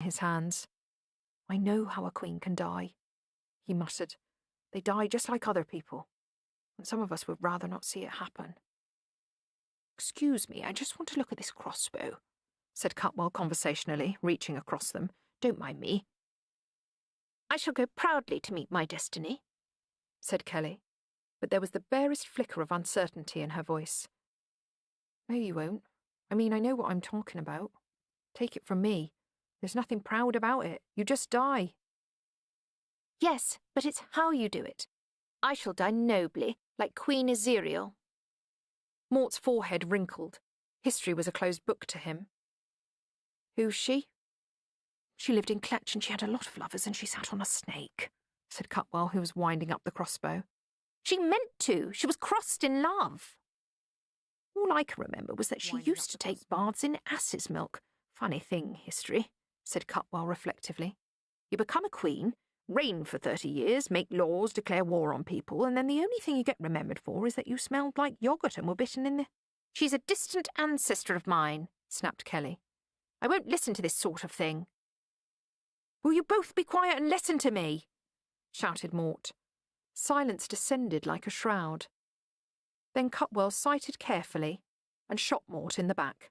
his hands. "I know how a queen can die," he muttered. "They die just like other people, and some of us would rather not see it happen." "Excuse me, I just want to look at this crossbow," said Cutwell conversationally, reaching across them. "Don't mind me." "I shall go proudly to meet my destiny," said Kelly, but there was the barest flicker of uncertainty in her voice. "No, you won't. I mean, I know what I'm talking about. Take it from me. There's nothing proud about it. You just die." "Yes, but it's how you do it. I shall die nobly, like Queen Ezeriel." Mort's forehead wrinkled. History was a closed book to him. "Who's she?" "She lived in Kletch and she had a lot of lovers and she sat on a snake," said Cutwell, who was winding up the crossbow. "She meant to. She was crossed in love." "All I can remember was that she used to take baths in ass's milk. Funny thing, history," said Cutwell reflectively. "You become a queen, reign for 30 years, make laws, declare war on people, and then the only thing you get remembered for is that you smelled like yoghurt and were bitten in the—" "She's a distant ancestor of mine," snapped Kelly. "I won't listen to this sort of thing." "Will you both be quiet and listen to me?" shouted Mort. Silence descended like a shroud. Then Cutwell sighted carefully and shot Mort in the back.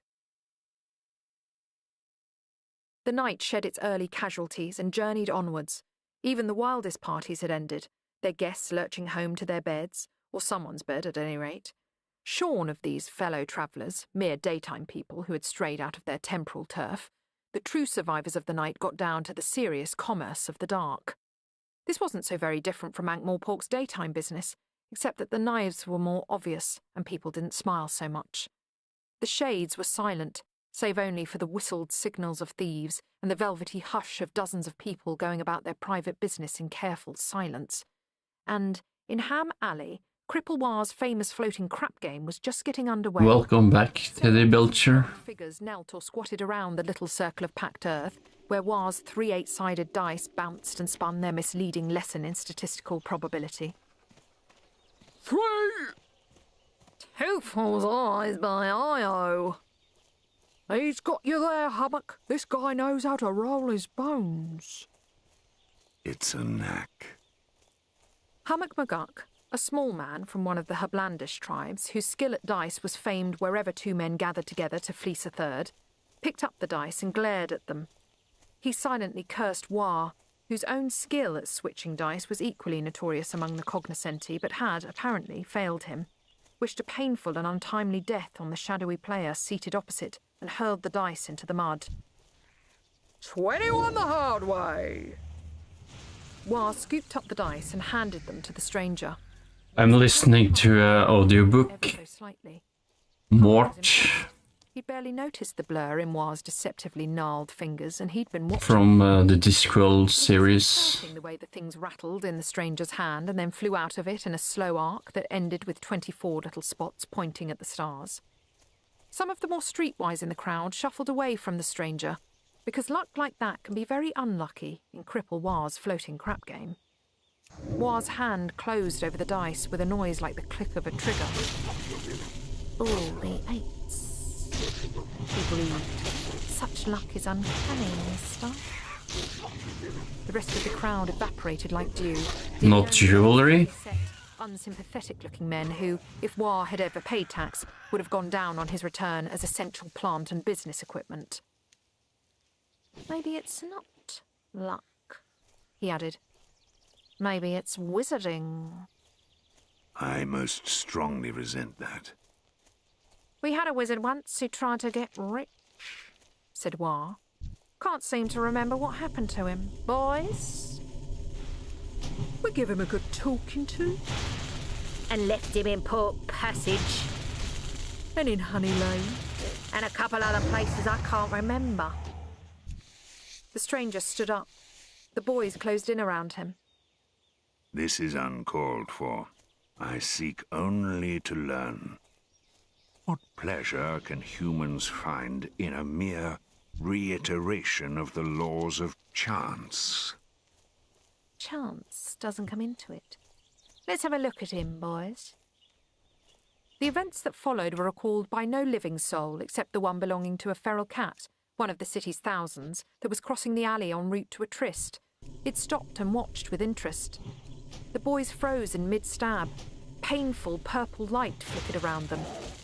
The night shed its early casualties and journeyed onwards. Even the wildest parties had ended, their guests lurching home to their beds, or someone's bed at any rate. Shorn of these fellow travellers, mere daytime people who had strayed out of their temporal turf, the true survivors of the night got down to the serious commerce of the dark. This wasn't so very different from Ankh-Morpork's daytime business, except that the knives were more obvious and people didn't smile so much. The shades were silent, save only for the whistled signals of thieves and the velvety hush of dozens of people going about their private business in careful silence. And, in Ham Alley, Cripple famous floating crap game was just getting underway. Welcome back, Teddy Belcher. Figures knelt or squatted around the little circle of packed earth, where War's 3 8-sided dice bounced and spun their misleading lesson in statistical probability. 3! Two falls eyes by Io. He's got you there, Hummock. This guy knows how to roll his bones. It's a knack. Hummock McGuck, a small man from one of the Hablandish tribes, whose skill at dice was famed wherever 2 men gathered together to fleece a third, picked up the dice and glared at them. He silently cursed War, whose own skill at switching dice was equally notorious among the cognoscenti, but had, apparently, failed him, wished a painful and untimely death on the shadowy player seated opposite, and hurled the dice into the mud. 21 the hard way. War scooped up the dice and handed them to the stranger. I'm listening to an audiobook. Ever so slightly. Mort He'd barely noticed the blur in War's deceptively gnarled fingers, and he'd been watching from the Discworld series. the way the things rattled in the stranger's hand and then flew out of it in a slow arc that ended with 24 little spots pointing at the stars. Some of the more streetwise in the crowd shuffled away from the stranger, because luck like that can be very unlucky in Cripple War's floating crap game. War's hand closed over the dice with a noise like the click of a trigger. All the 8s. He breathed. Such luck is uncanny in this stuff. The rest of the crowd evaporated like dew. Not jewelry? Unsympathetic-looking men who, if War had ever paid tax, would have gone down on his return as essential plant and business equipment. Maybe it's not luck, he added. Maybe it's wizarding. I most strongly resent that. We had a wizard once who tried to get rich, said War. Can't seem to remember what happened to him. Boys? We give him a good talking to. And left him in Port Passage. And in Honey Lane. And a couple other places I can't remember. The stranger stood up. The boys closed in around him. This is uncalled for. I seek only to learn. What pleasure can humans find in a mere reiteration of the laws of chance? Chance doesn't come into it. Let's have a look at him, boys. The events that followed were recalled by no living soul except the one belonging to a feral cat, one of the city's thousands, that was crossing the alley en route to a tryst. It stopped and watched with interest. The boys froze in mid-stab. Painful purple light flickered around them.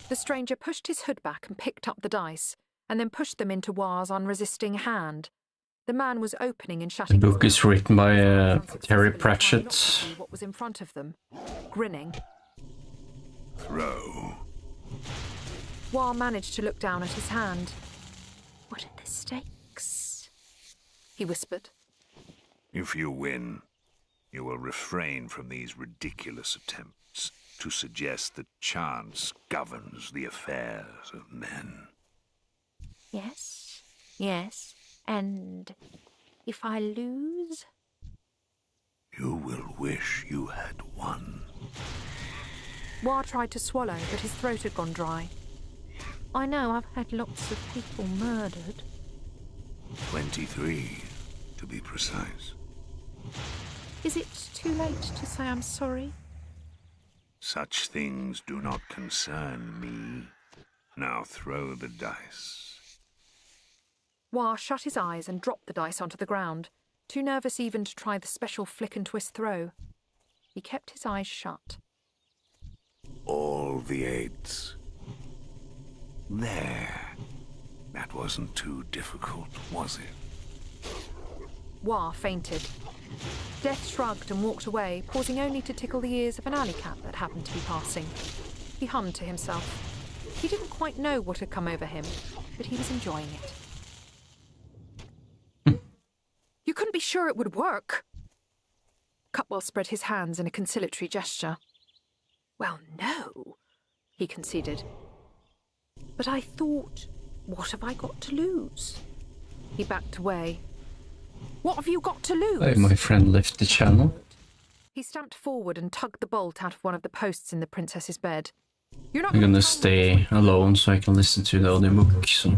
The stranger pushed his hood back and picked up the dice, and then pushed them into War's unresisting hand. The man was opening and The shutting his book is mouth. written by Terry Unsuccessfully trying Pratchett. not to see what was in front of them, grinning. Throw. War managed to look down at his hand. What are the stakes? He whispered. If you win, you will refrain from these ridiculous attempts to suggest that chance governs the affairs of men. Yes, yes. And if I lose? You will wish you had won. War tried to swallow, but his throat had gone dry. I know I've had lots of people murdered. 23, to be precise. Is it too late to say I'm sorry? Such things do not concern me. Now throw the dice. War shut his eyes and dropped the dice onto the ground, too nervous even to try the special flick and twist throw. He kept his eyes shut. All the eights. There. That wasn't too difficult, was it? War fainted. Death shrugged and walked away, pausing only to tickle the ears of an alley cat that happened to be passing. He hummed to himself. He didn't quite know what had come over him, but he was enjoying it. You couldn't be sure it would work. Cutwell spread his hands in a conciliatory gesture. Well, no, he conceded. But I thought, what have I got to lose? He backed away. What have you got to lose? Hey, my friend left the channel. He stamped forward and tugged the bolt out of one of the posts in the princess's bed. You're not I'm going gonna to stay alone so I can listen to the audiobook. So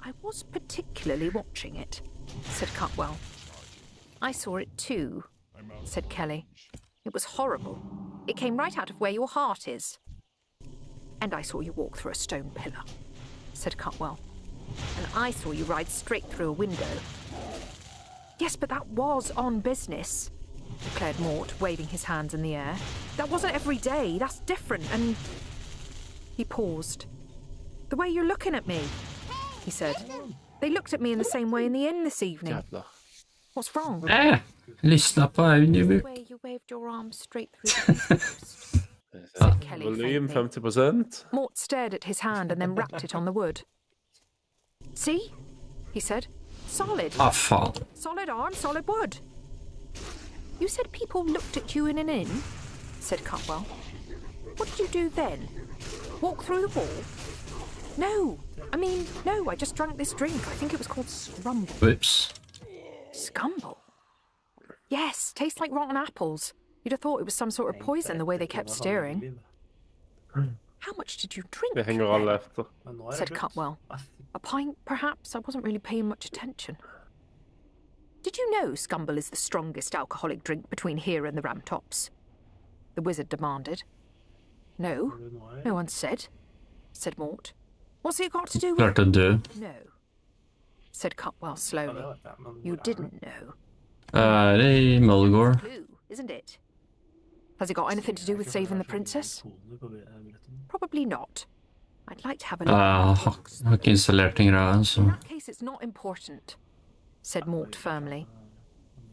I was particularly watching it, said Cutwell. I saw it too, said Kelly. It was horrible. It came right out of where your heart is. And I saw you walk through a stone pillar, said Cutwell. And I saw you ride straight through a window. Yes, but that was on business, declared Mort, waving his hands in the air. That wasn't every day. That's different, and... He paused. The way you're looking at me, he said. They looked at me in the same way in the inn this evening. Jävlar. What's wrong? lyssna på The audiobook. way you waved your arm straight through the post. Ja, Kelly volym faintly. 50%. Mort stared at his hand and then rapped it on the wood. See? He said. Solid. Ah, fan. Solid arm, solid wood. You said people looked at you in an inn, said Cutwell. What did you do then? Walk through the wall? No. No, I just drank this drink. I think it was called Scrumble. Whoops. Scumble? Yes, tastes like rotten apples. You'd have thought it was some sort of poison the way they kept staring. How much did you drink? Vi hänger alla efter. Said Cutwell. A pint, perhaps? I wasn't really paying much attention. Did you know Scumble is the strongest alcoholic drink between here and the Ramtops? The wizard demanded. No, no one said Mort. What's it got to do with... Klart att du. No, said Cutwell slowly. You didn't know. Det är Mulgore. Clue, isn't it? Has it got anything to do with saving the princess? Probably not. I'd like to have a look. Har inte installerat den grejen In så. that case, it's not important, said Mort firmly.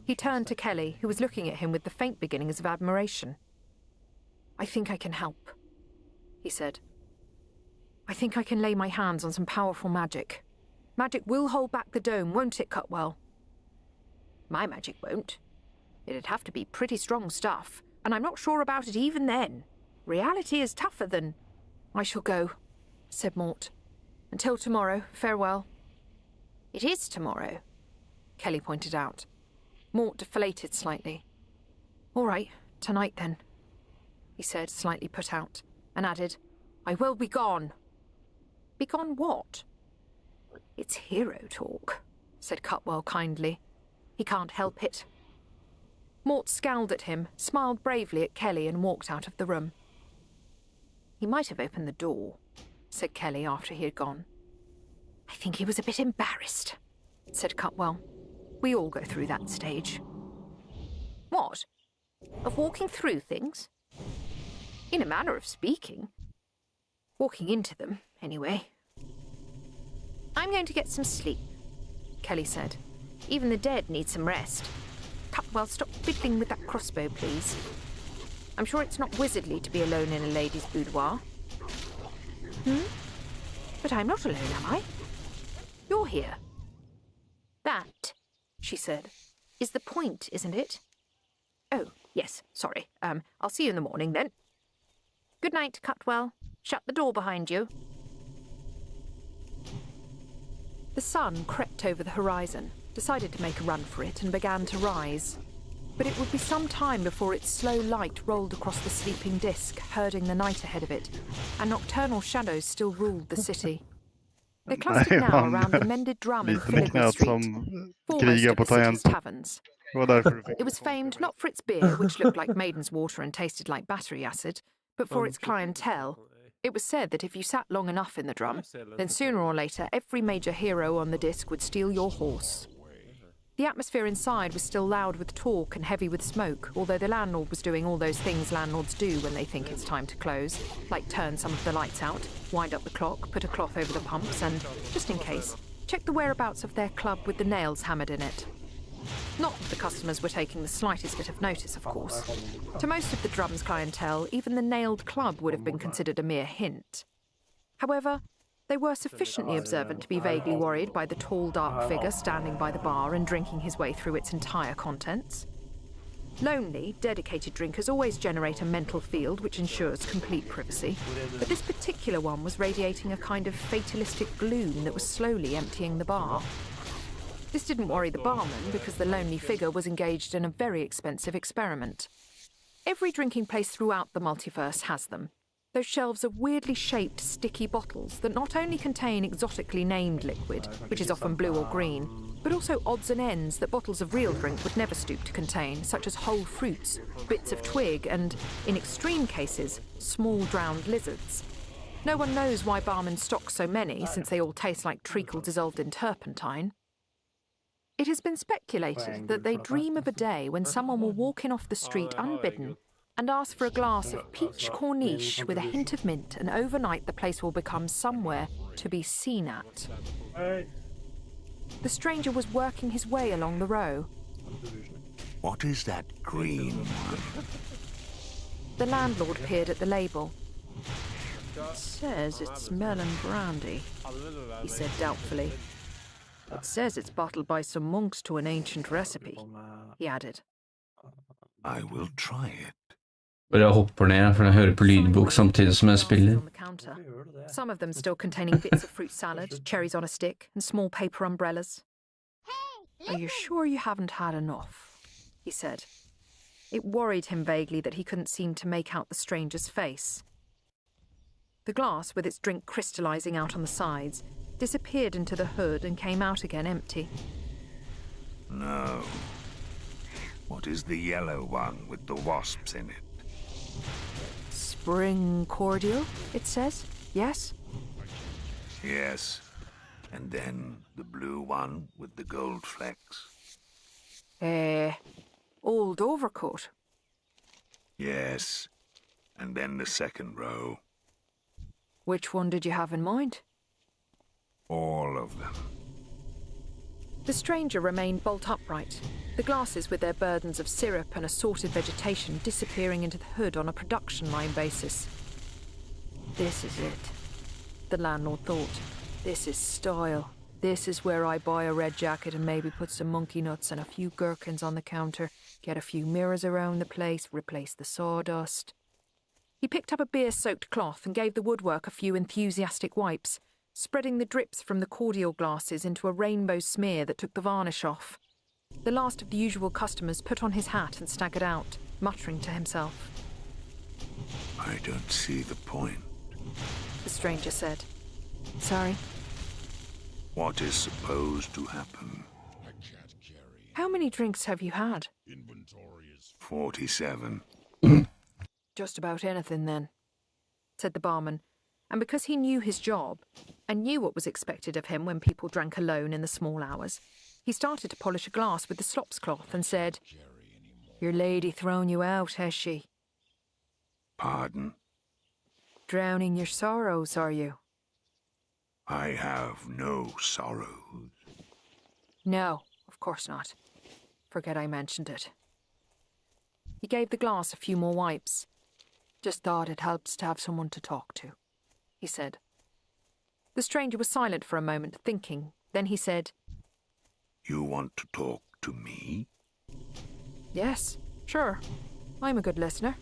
He turned to Kelly, who was looking at him with the faint beginnings of admiration. I think I can help, he said. I think I can lay my hands on some powerful magic. Magic will hold back the dome, won't it, Cutwell? My magic won't. It'd have to be pretty strong stuff, and I'm not sure about it even then. Reality is tougher than... I shall go, said Mort. Until tomorrow, farewell. It is tomorrow, Kelly pointed out. Mort deflated slightly. All right, tonight then, he said, slightly put out, and added, I will be gone. Be gone what? It's hero talk, said Cutwell kindly. He can't help it. Mort scowled at him, smiled bravely at Kelly, and walked out of the room. He might have opened the door, said Kelly after he had gone. I think he was a bit embarrassed, said Cutwell. We all go through that stage. What? Of walking through things? In a manner of speaking. Walking into them, anyway. I'm going to get some sleep, Kelly said. Even the dead need some rest. Cutwell, stop fiddling with that crossbow, please. I'm sure it's not wizardly to be alone in a lady's boudoir. But I'm not alone, am I? You're here. That, she said, is the point, isn't it? Oh, yes, sorry. I'll see you in the morning, then. Good night, Cutwell. Shut the door behind you. The sun crept over the horizon, decided to make a run for it, and began to rise. But it would be some time before its slow light rolled across the sleeping disk, herding the night ahead of it, and nocturnal shadows still ruled the city. They clustered now around the mended drum in Filigree Street, foremost of the city's taverns. It was famed not for its beer, which looked like maiden's water and tasted like battery acid, but for its clientele. It was said that if you sat long enough in the drum, then sooner or later every major hero on the disc would steal your horse. The atmosphere inside was still loud with talk and heavy with smoke, although the landlord was doing all those things landlords do when they think it's time to close, like turn some of the lights out, wind up the clock, put a cloth over the pumps, and, just in case, check the whereabouts of their club with the nails hammered in it. Not that the customers were taking the slightest bit of notice, of course. To most of the drum's clientele, even the nailed club would have been considered a mere hint. However, they were sufficiently observant to be vaguely worried by the tall, dark figure standing by the bar and drinking his way through its entire contents. Lonely, dedicated drinkers always generate a mental field which ensures complete privacy, but this particular one was radiating a kind of fatalistic gloom that was slowly emptying the bar. This didn't worry the barman because the lonely figure was engaged in a very expensive experiment. Every drinking place throughout the multiverse has them. Those shelves of weirdly shaped, sticky bottles that not only contain exotically named liquid, which is often blue or green, but also odds and ends that bottles of real drink would never stoop to contain, such as whole fruits, bits of twig, and, in extreme cases, small drowned lizards. No one knows why barmen stock so many, since they all taste like treacle dissolved in turpentine. It has been speculated that they dream of a day when someone will walk in off the street unbidden and ask for a glass of peach corniche with a hint of mint, and overnight the place will become somewhere to be seen at. The stranger was working his way along the row. What is that green one? The landlord peered at the label. It says it's melon brandy, he said doubtfully. It says it's bottled by some monks to an ancient recipe, he added. I will try it. Og jeg hopper ned, for jeg hører på lydbok samtidig som jeg spiller. Some of them still containing bits of fruit salad, cherries on a stick, and small paper umbrellas. Are you sure you haven't had enough? He said. It worried him vaguely that he couldn't seem to make out the stranger's face. The glass, with its drink crystallizing out on the sides, disappeared into the hood and came out again empty. No. What is the yellow one with the wasps in it? Spring cordial, it says, yes? Yes. And then the blue one with the gold flecks? Old overcoat. Yes. And then the second row. Which one did you have in mind? All of them. The stranger remained bolt upright, the glasses with their burdens of syrup and assorted vegetation disappearing into the hood on a production line basis. This is it, the landlord thought. This is style. This is where I buy a red jacket and maybe put some monkey nuts and a few gherkins on the counter, get a few mirrors around the place, replace the sawdust. He picked up a beer-soaked cloth and gave the woodwork a few enthusiastic wipes, spreading the drips from the cordial glasses into a rainbow smear that took the varnish off. The last of the usual customers put on his hat and staggered out, muttering to himself. I don't see the point. The stranger said. Sorry? What is supposed to happen? How many drinks have you had? 47. Just about anything, then, said the barman, And because he knew his job and knew what was expected of him when people drank alone in the small hours, he started to polish a glass with the slops cloth and said, "Your lady thrown you out, has she? Pardon? Drowning your sorrows, are you?" I have no sorrows. No, of course not. Forget I mentioned it. He gave the glass a few more wipes. "Just thought it helps to have someone to talk to," he said. The stranger was silent for a moment, thinking. Then he said, You want to talk to me? "Yes, sure. I'm a good listener."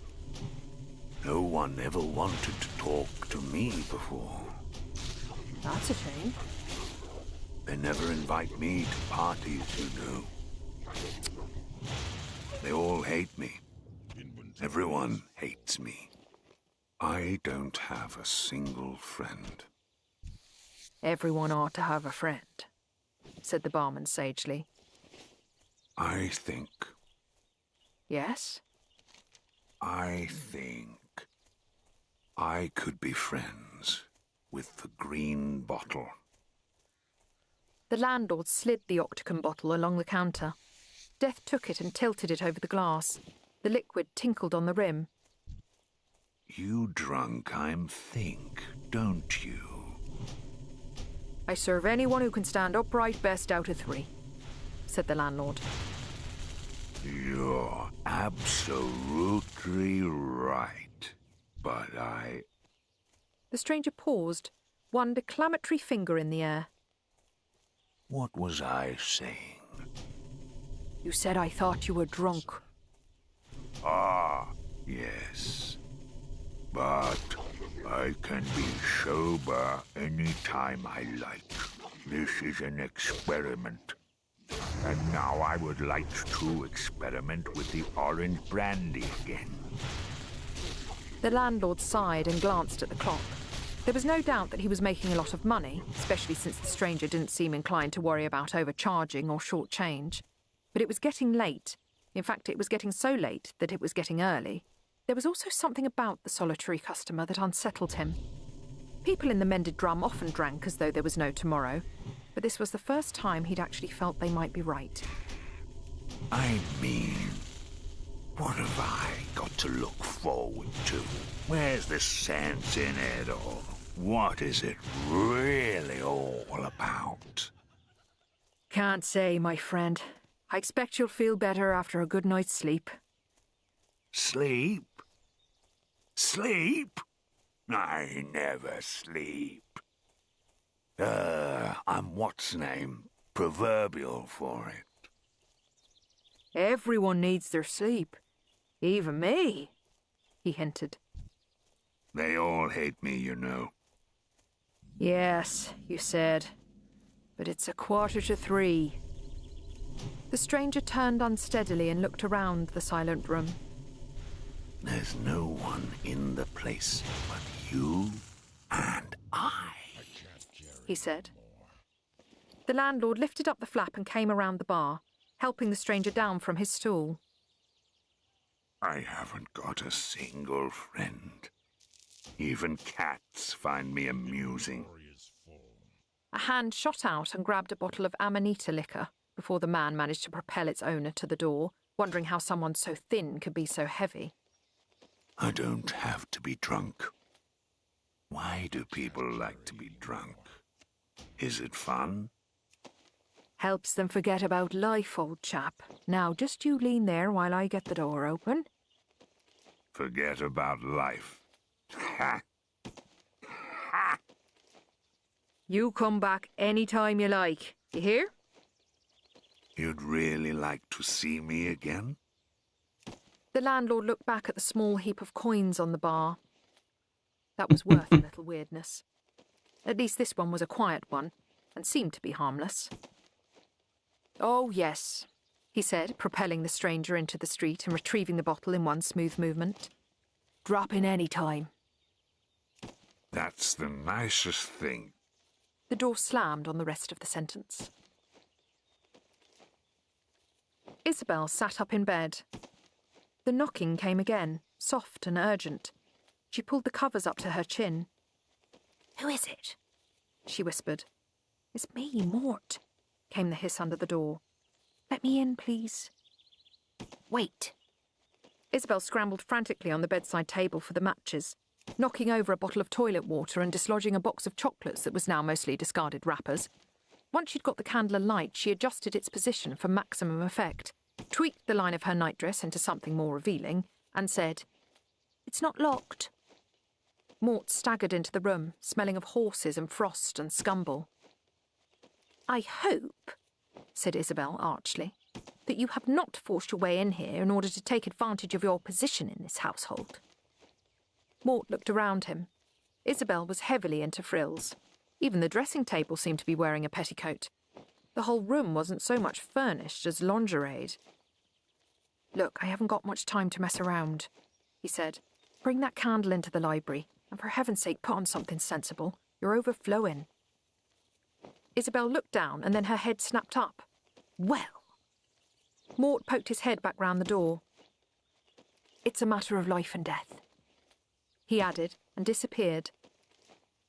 No one ever wanted to talk to me before. "That's a shame." They never invite me to parties, you know. They all hate me. Everyone hates me. I don't have a single friend. "Everyone ought to have a friend," said the barman sagely. I think "Yes?" I could be friends with the green bottle. The landlord slid the octagon bottle along the counter. Death took it and tilted it over the glass. The liquid tinkled on the rim. You drunk, I'm think, don't you? "I serve anyone who can stand upright best out of 3, said the landlord. You're absolutely right. But The stranger paused, one declamatory finger in the air. what was I saying? "You said I thought you were drunk." Ah, yes. But I can be sober any time I like. This is an experiment. And now I would like to experiment with the orange brandy again. The landlord sighed and glanced at the clock. There was no doubt that he was making a lot of money, especially since the stranger didn't seem inclined to worry about overcharging or short change. But it was getting late. In fact, it was getting so late that it was getting early. There was also something about the solitary customer that unsettled him. People in the Mended Drum often drank as though there was no tomorrow, but this was the first time he'd actually felt they might be right. I mean, what have I got to look forward to? Where's the sense in it all? What is it really all about? "Can't say, my friend. I expect you'll feel better after a good night's sleep." Sleep? Sleep? I never sleep. I'm what's name, proverbial for it. "Everyone needs their sleep. Even me," he hinted. They all hate me, you know. "Yes, you said. But it's 2:45. The stranger turned unsteadily and looked around the silent room. There's no one in the place but you and I, he said. The landlord lifted up the flap and came around the bar, helping the stranger down from his stool. I haven't got a single friend. Even cats find me amusing. A hand shot out and grabbed a bottle of Amanita liquor before the man managed to propel its owner to the door, wondering how someone so thin could be so heavy. I don't have to be drunk. Why do people like to be drunk? Is it fun? "Helps them forget about life, old chap. Now, just you lean there while I get the door open." Forget about life. Ha! Ha! "You come back any time you like. You hear?" You'd really like to see me again? The landlord looked back at the small heap of coins on the bar. That was worth a little weirdness. At least this one was a quiet one, and seemed to be harmless. "Oh, yes," he said, propelling the stranger into the street and retrieving the bottle in one smooth movement. "Drop in any time." That's the nicest thing. The door slammed on the rest of the sentence. Isabel sat up in bed. The knocking came again, soft and urgent. She pulled the covers up to her chin. Who is it? She whispered. It's me, Mort, came the hiss under the door. Let me in, please. Wait. Isabel scrambled frantically on the bedside table for the matches, knocking over a bottle of toilet water and dislodging a box of chocolates that was now mostly discarded wrappers. Once she'd got the candle alight, she adjusted its position for maximum effect, tweaked the line of her nightdress into something more revealing, and said, It's not locked. Mort staggered into the room, smelling of horses and frost and scumble. I hope, said Isabel archly, that you have not forced your way in here in order to take advantage of your position in this household. Mort looked around him. Isabel was heavily into frills. Even the dressing table seemed to be wearing a petticoat. The whole room wasn't so much furnished as lingeried. Look, I haven't got much time to mess around, he said. Bring that candle into the library, and for heaven's sake put on something sensible. You're overflowing. Isabel looked down, and then her head snapped up. Well. Mort poked his head back round the door. It's a matter of life and death, he added, and disappeared.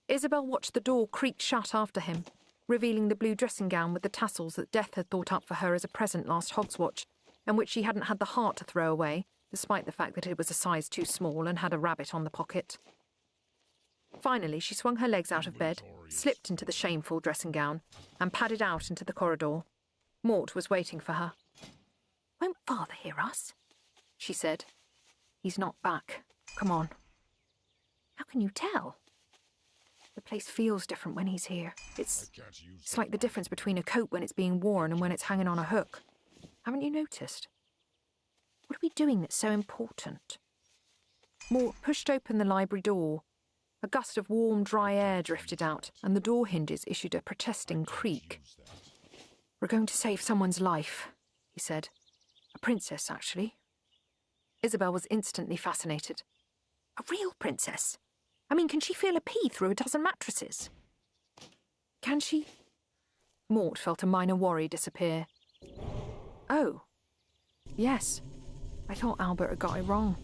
Isabel watched the door creak shut after him, revealing the blue dressing gown with the tassels that Death had thought up for her as a present last Hogswatch, and which she hadn't had the heart to throw away, despite the fact that it was a size too small and had a rabbit on the pocket. Finally, she swung her legs out of bed, slipped into the shameful dressing gown, and padded out into the corridor. Mort was waiting for her. Won't Father hear us? She said. He's not back. Come on. How can you tell? The place feels different when he's here. It's like the difference between a coat when it's being worn and when it's hanging on a hook. Haven't you noticed? What are we doing that's so important? Mort pushed open the library door. A gust of warm, dry air drifted out, and the door hinges issued a protesting creak. We're going to save someone's life, he said. A princess, actually. Isabel was instantly fascinated. A real princess? I mean, can she feel a pea through a dozen mattresses? Can she? Mort felt a minor worry disappear. Oh. Yes. I thought Albert had got it wrong.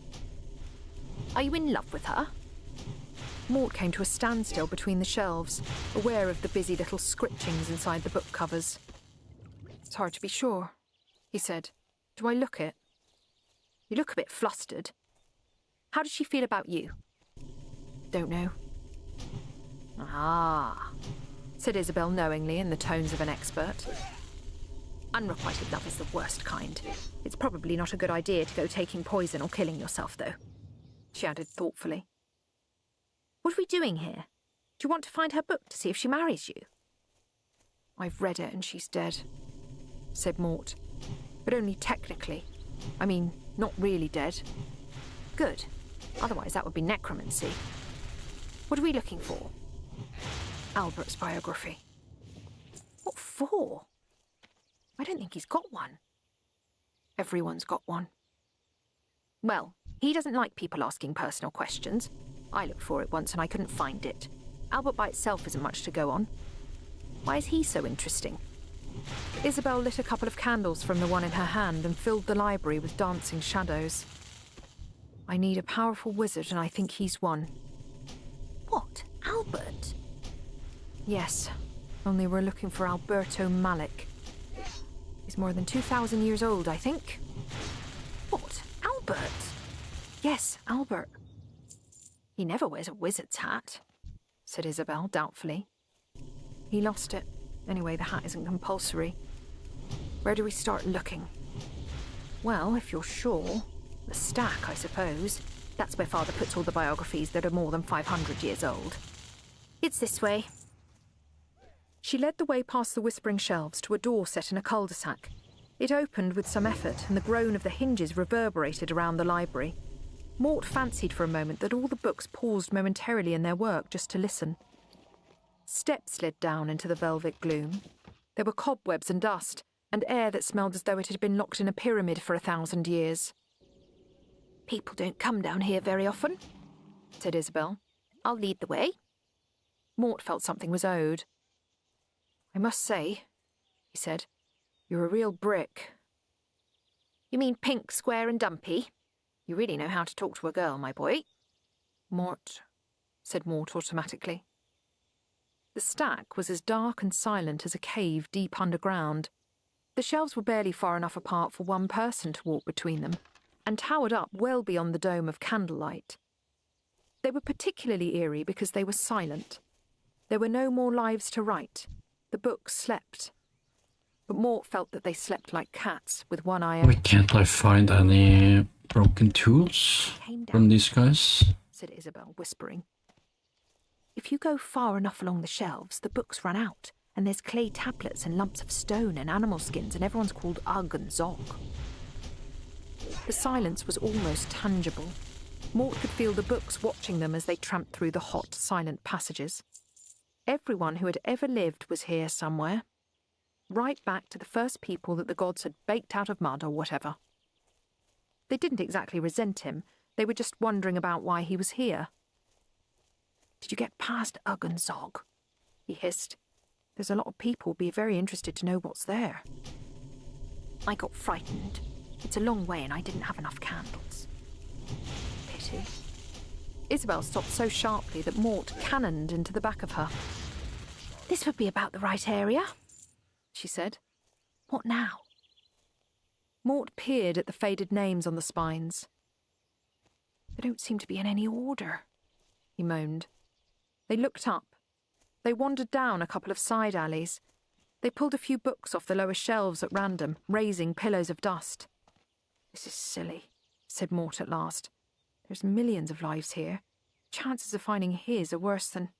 Are you in love with her? Mort came to a standstill between the shelves, aware of the busy little scritchings inside the book covers. It's hard to be sure, he said. Do I look it? You look a bit flustered. How does she feel about you? Don't know. Ah, said Isabel knowingly in the tones of an expert. Unrequited love is the worst kind. It's probably not a good idea to go taking poison or killing yourself, though, she added thoughtfully. What are we doing here? Do you want to find her book to see if she marries you? I've read it and she's dead, said Mort. But only technically. I mean, not really dead. Good. Otherwise that would be necromancy. What are we looking for? Albert's biography. What for? I don't think he's got one. Everyone's got one. Well, he doesn't like people asking personal questions. I looked for it once and I couldn't find it. Albert by itself isn't much to go on. Why is he so interesting? Isabel lit a couple of candles from the one in her hand and filled the library with dancing shadows. I need a powerful wizard and I think he's one. What? Albert? Yes, only we're looking for Alberto Malik. He's more than 2,000 years old, I think. What? Albert? Yes, Albert. He never wears a wizard's hat, said Isabel doubtfully. He lost it. Anyway, the hat isn't compulsory. Where do we start looking? Well, if you're sure, the stack, I suppose. That's where Father puts all the biographies that are more than 500 years old. It's this way. She led the way past the whispering shelves to a door set in a cul-de-sac. It opened with some effort, and the groan of the hinges reverberated around the library. Mort fancied for a moment that all the books paused momentarily in their work just to listen. Steps slid down into the velvet gloom. There were cobwebs and dust, and air that smelled as though it had been locked in a pyramid for 1,000 years. People don't come down here very often, said Isabel. I'll lead the way. Mort felt something was owed. I must say, he said, you're a real brick. You mean pink, square and dumpy? You really know how to talk to a girl, my boy. Mort, said Mort automatically. The stack was as dark and silent as a cave deep underground. The shelves were barely far enough apart for one person to walk between them, and towered up well beyond the dome of candlelight. They were particularly eerie because they were silent. There were no more lives to write. The books slept. But Mort felt that they slept like cats, with one eye Why open. can't I find any broken tools from these guys? Said Isabel, whispering. If you go far enough along the shelves, the books run out, and there's clay tablets and lumps of stone and animal skins, and everyone's called Ugg and Zog. The silence was almost tangible. Mort could feel the books watching them as they tramped through the hot, silent passages. Everyone who had ever lived was here somewhere. Right back to the first people that the gods had baked out of mud or whatever. They didn't exactly resent him. They were just wondering about why he was here. Did you get past Ugg and Zog? He hissed. There's a lot of people be very interested to know what's there. I got frightened. It's a long way and I didn't have enough candles. Pity. Isabel stopped so sharply that Mort cannoned into the back of her. This would be about the right area, she said. What now? Mort peered at the faded names on the spines. They don't seem to be in any order, he moaned. They looked up. They wandered down a couple of side alleys. They pulled a few books off the lower shelves at random, raising pillows of dust. This is silly, said Mort at last. There's millions of lives here. Chances of finding his are worse than...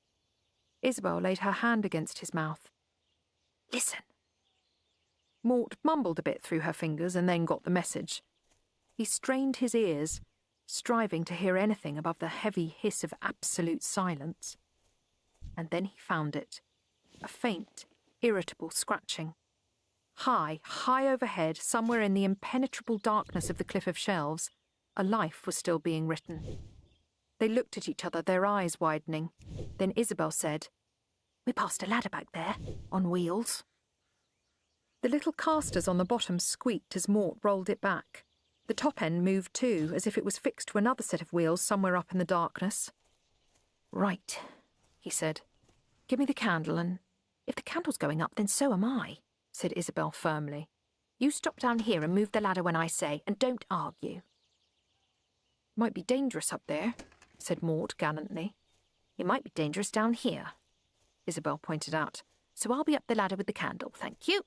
Isabel laid her hand against his mouth. Listen. Mort mumbled a bit through her fingers and then got the message. He strained his ears, striving to hear anything above the heavy hiss of absolute silence. And then he found it. A faint, irritable scratching. High, high overhead, somewhere in the impenetrable darkness of the cliff of shelves, a life was still being written. They looked at each other, their eyes widening. Then Isabel said, We passed a ladder back there, on wheels. The little casters on the bottom squeaked as Mort rolled it back. The top end moved too, as if it was fixed to another set of wheels somewhere up in the darkness. Right, he said. Give me the candle, and if the candle's going up, then so am I, said Isabel firmly. You stop down here and move the ladder when I say, and don't argue. Might be dangerous up there, said Mort gallantly. It might be dangerous down here, Isabel pointed out. So I'll be up the ladder with the candle, thank you.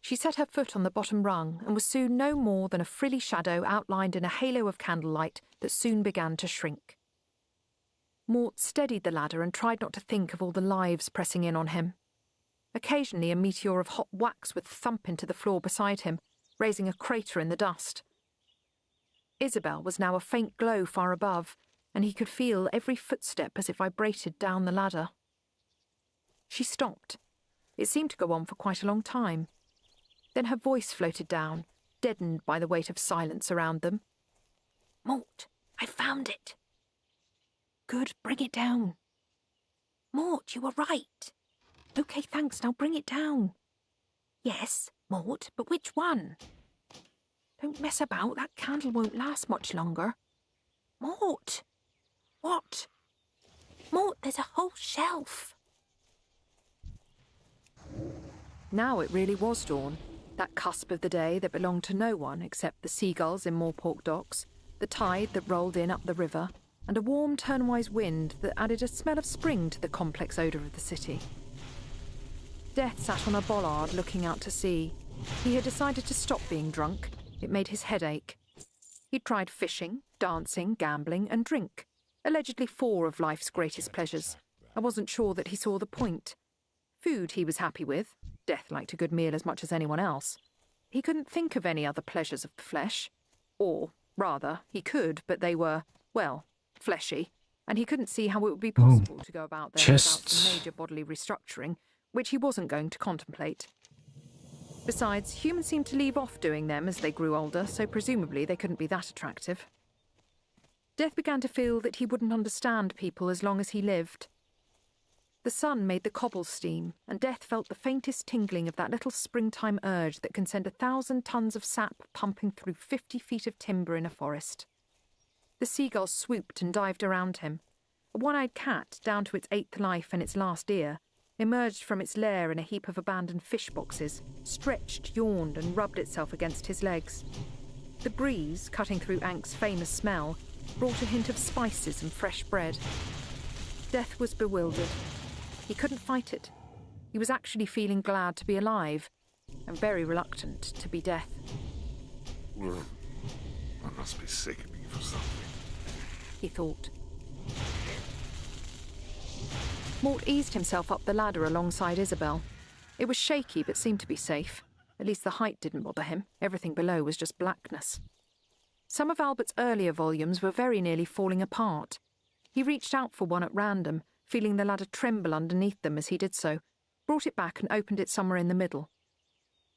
She set her foot on the bottom rung and was soon no more than a frilly shadow outlined in a halo of candlelight that soon began to shrink. Mort steadied the ladder and tried not to think of all the lives pressing in on him. Occasionally a meteor of hot wax would thump into the floor beside him, raising a crater in the dust. Isabel was now a faint glow far above, and he could feel every footstep as it vibrated down the ladder. She stopped. It seemed to go on for quite a long time. Then her voice floated down, deadened by the weight of silence around them. Mort, I found it. Good, bring it down. Mort, you were right. OK, thanks, now bring it down. Yes, Mort, but which one? Don't mess about, that candle won't last much longer. Mort! What? Mort, there's a whole shelf. Now it really was dawn. That cusp of the day that belonged to no one except the seagulls in Moorpork docks, the tide that rolled in up the river, and a warm turnwise wind that added a smell of spring to the complex odour of the city. Death sat on a bollard looking out to sea. He had decided to stop being drunk. It made his head ache. He'd tried fishing, dancing, gambling, and drink, allegedly 4 of life's greatest pleasures. I wasn't sure that he saw the point. Food he was happy with. Death liked a good meal as much as anyone else. He couldn't think of any other pleasures of the flesh. Or, rather, he could, but they were, well, fleshy, and he couldn't see how it would be possible to go about there without some major bodily restructuring, which he wasn't going to contemplate. Besides, humans seemed to leave off doing them as they grew older, so presumably they couldn't be that attractive. Death began to feel that he wouldn't understand people as long as he lived. The sun made the cobbles steam, and Death felt the faintest tingling of that little springtime urge that can send 1,000 tons of sap pumping through 50 feet of timber in a forest. The seagulls swooped and dived around him. A one-eyed cat, down to its 8th life and its last ear, emerged from its lair in a heap of abandoned fish boxes, stretched, yawned, and rubbed itself against his legs. The breeze, cutting through Ank's famous smell, brought a hint of spices and fresh bread. Death was bewildered. He couldn't fight it. He was actually feeling glad to be alive, and very reluctant to be death. That must be sickening for something, he thought. Mort eased himself up the ladder alongside Isabel. It was shaky but seemed to be safe. At least the height didn't bother him. Everything below was just blackness. Some of Albert's earlier volumes were very nearly falling apart. He reached out for one at random, feeling the ladder tremble underneath them as he did so, brought it back and opened it somewhere in the middle.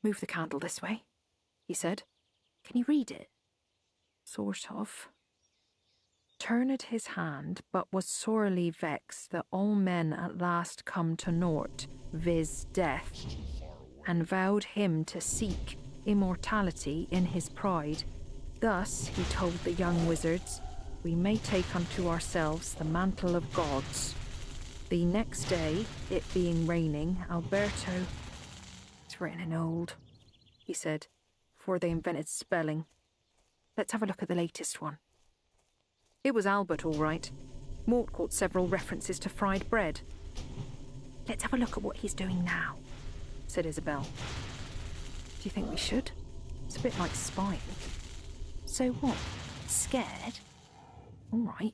"Move the candle this way," he said. "Can you read it?" "Sort of." Turned his hand, but was sorely vexed that all men at last come to naught, viz. Death, and vowed him to seek immortality in his pride. Thus, he told the young wizards, we may take unto ourselves the mantle of gods. The next day, it being raining, Alberto... It's written in old, he said, before they invented spelling. Let's have a look at the latest one. It was Albert, all right. Mort caught several references to fried bread. Let's have a look at what he's doing now, said Isabel. Do you think we should? It's a bit like spying. So what? Scared? All right.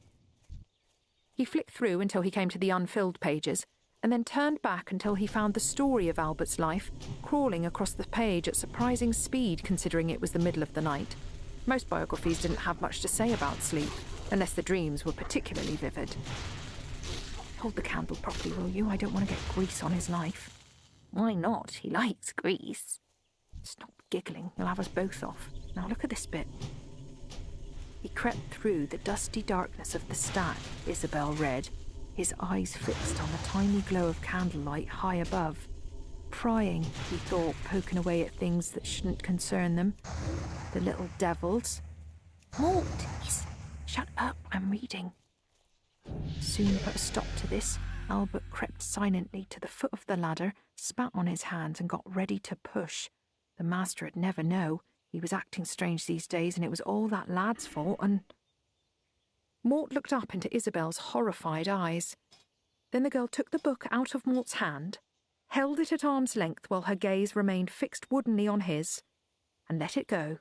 He flicked through until he came to the unfilled pages, and then turned back until he found the story of Albert's life crawling across the page at surprising speed considering it was the middle of the night. Most biographies didn't have much to say about sleep, unless the dreams were particularly vivid. Hold the candle properly, will you? I don't want to get grease on his life. Why not? He likes grease. Stop giggling. You'll have us both off. Now look at this bit. He crept through the dusty darkness of the stack, Isabel read, his eyes fixed on the tiny glow of candlelight high above. Prying, he thought, poking away at things that shouldn't concern them. The little devils. Mort, shut up, I'm reading. Soon put a stop to this. Albert crept silently to the foot of the ladder, spat on his hands and got ready to push. The master would never know. He was acting strange these days, and it was all that lad's fault, and... Mort looked up into Isabel's horrified eyes. Then the girl took the book out of Mort's hand, held it at arm's length while her gaze remained fixed woodenly on his, and let it go.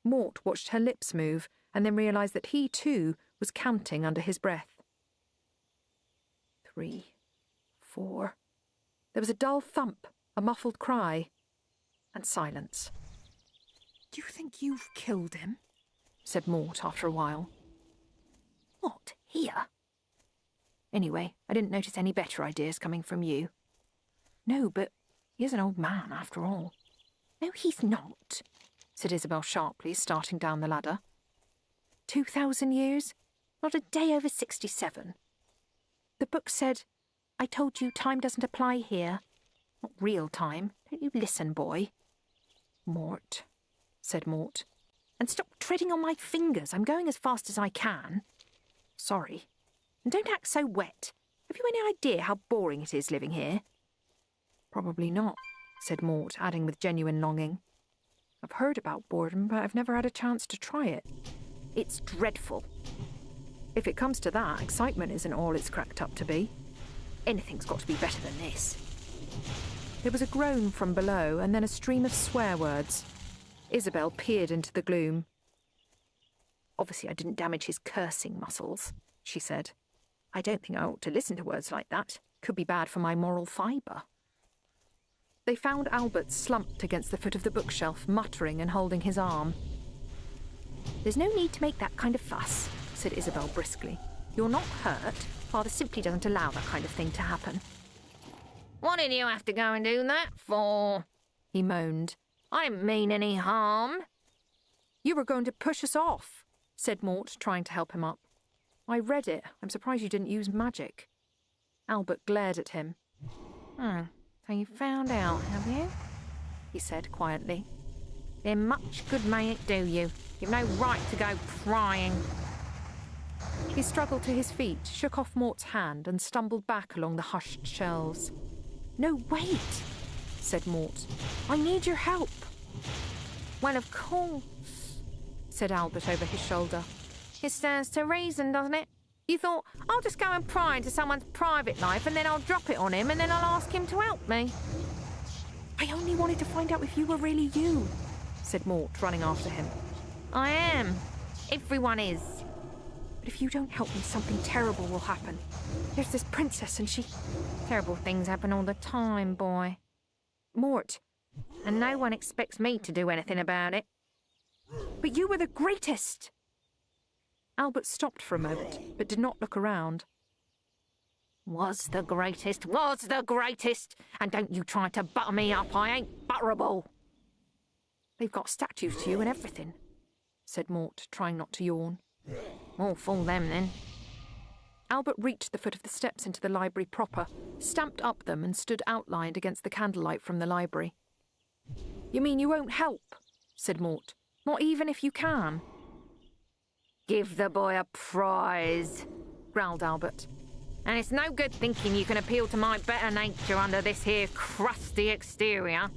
Mort watched her lips move, and then realised that he, too, was counting under his breath. 3, 4... There was a dull thump, a muffled cry, and silence. "Do you think you've killed him?" said Mort after a while. "What, here?" "Anyway, I didn't notice any better ideas coming from you." "No, but he is an old man, after all." "No, he's not," said Isabel sharply, starting down the ladder. 2,000 years? Not a day over 67. The book said, I told you time doesn't apply here. Not real time. Don't you listen, boy." "Mort," said Mort. "And stop treading on my fingers. I'm going as fast as I can." "Sorry." "And don't act so wet. Have you any idea how boring it is living here?" "Probably not," said Mort, adding with genuine longing. "I've heard about boredom, but I've never had a chance to try it." "It's dreadful." "If it comes to that, excitement isn't all it's cracked up to be." "Anything's got to be better than this." There was a groan from below, and then a stream of swear words. Isabel peered into the gloom. "Obviously I didn't damage his cursing muscles," she said. "I don't think I ought to listen to words like that. Could be bad for my moral fibre." They found Albert slumped against the foot of the bookshelf, muttering and holding his arm. "There's no need to make that kind of fuss," said Isabel briskly. "You're not hurt. Father simply doesn't allow that kind of thing to happen." "What did you have to go and do that for?" he moaned. "I didn't mean any harm." "You were going to push us off," said Mort, trying to help him up. "I read it. I'm surprised you didn't use magic." Albert glared at him. So you found out, have you?" he said quietly. "Then much good may it do you. You've no right to go prying." He struggled to his feet, shook off Mort's hand, and stumbled back along the hushed shelves. "No, wait," said Mort. "I need your help." "Well, of course," said Albert over his shoulder. "It stands to reason, doesn't it? You thought, I'll just go and pry into someone's private life and then I'll drop it on him and then I'll ask him to help me." "I only wanted to find out if you were really you," said Mort, running after him. "I am. Everyone is. But if you don't help me, something terrible will happen. There's this princess and she..." "Terrible things happen all the time, boy." "Mort." "And no one expects me to do anything about it." "But you were the greatest!" Albert stopped for a moment, but did not look around. Was the greatest, and don't you try to butter me up, I ain't butterable." "They've got statues to you and everything," said Mort, trying not to yawn. "All fool them, then." Albert reached the foot of the steps into the library proper, stamped up them and stood outlined against the candlelight from the library. "You mean you won't help?" said Mort. "Not even if you can?" "Give the boy a prize," growled Albert. "And it's no good thinking you can appeal to my better nature under this here crusty exterior,"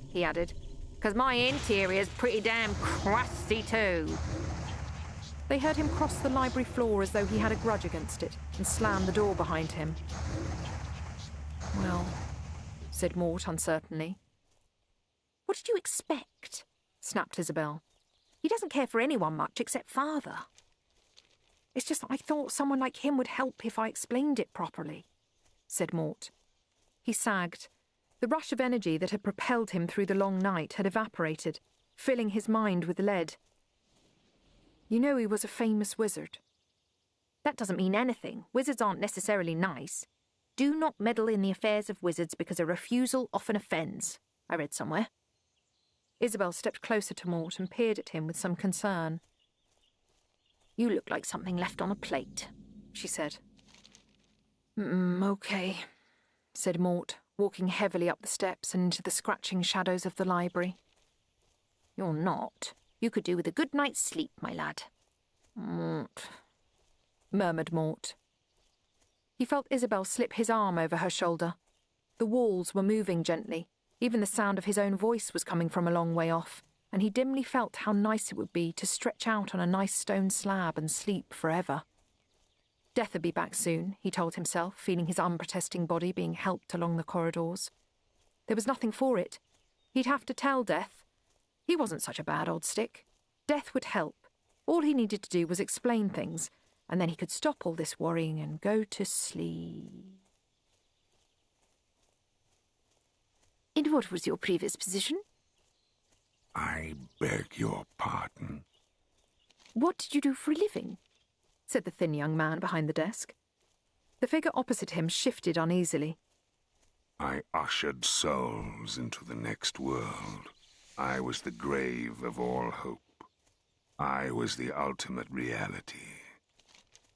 he added, "'cause my interior's pretty damn crusty too." They heard him cross the library floor as though he had a grudge against it and slam the door behind him. "Well," said Mort uncertainly. "What did you expect?" snapped Isabel. "He doesn't care for anyone much except Father." "It's just that I thought someone like him would help if I explained it properly," said Mort. He sagged. The rush of energy that had propelled him through the long night had evaporated, filling his mind with lead. "You know he was a famous wizard." "That doesn't mean anything. Wizards aren't necessarily nice. Do not meddle in the affairs of wizards because a refusal often offends, I read somewhere." Isabel stepped closer to Mort and peered at him with some concern. "You look like something left on a plate," she said. Okay," said Mort, walking heavily up the steps and into the scratching shadows of the library. "You're not. You could do with a good night's sleep, my lad." "Mort," murmured Mort. He felt Isabel slip his arm over her shoulder. The walls were moving gently. Even the sound of his own voice was coming from a long way off, and he dimly felt how nice it would be to stretch out on a nice stone slab and sleep forever. Death would be back soon, he told himself, feeling his unprotesting body being helped along the corridors. There was nothing for it. He'd have to tell Death. He wasn't such a bad old stick. Death would help. All he needed to do was explain things, and then he could stop all this worrying and go to sleep. "And what was your previous position?" I beg your pardon. "What did you do for a living?" said the thin young man behind the desk. The figure opposite him shifted uneasily. I ushered souls into the next world. I was the grave of all hope. I was the ultimate reality.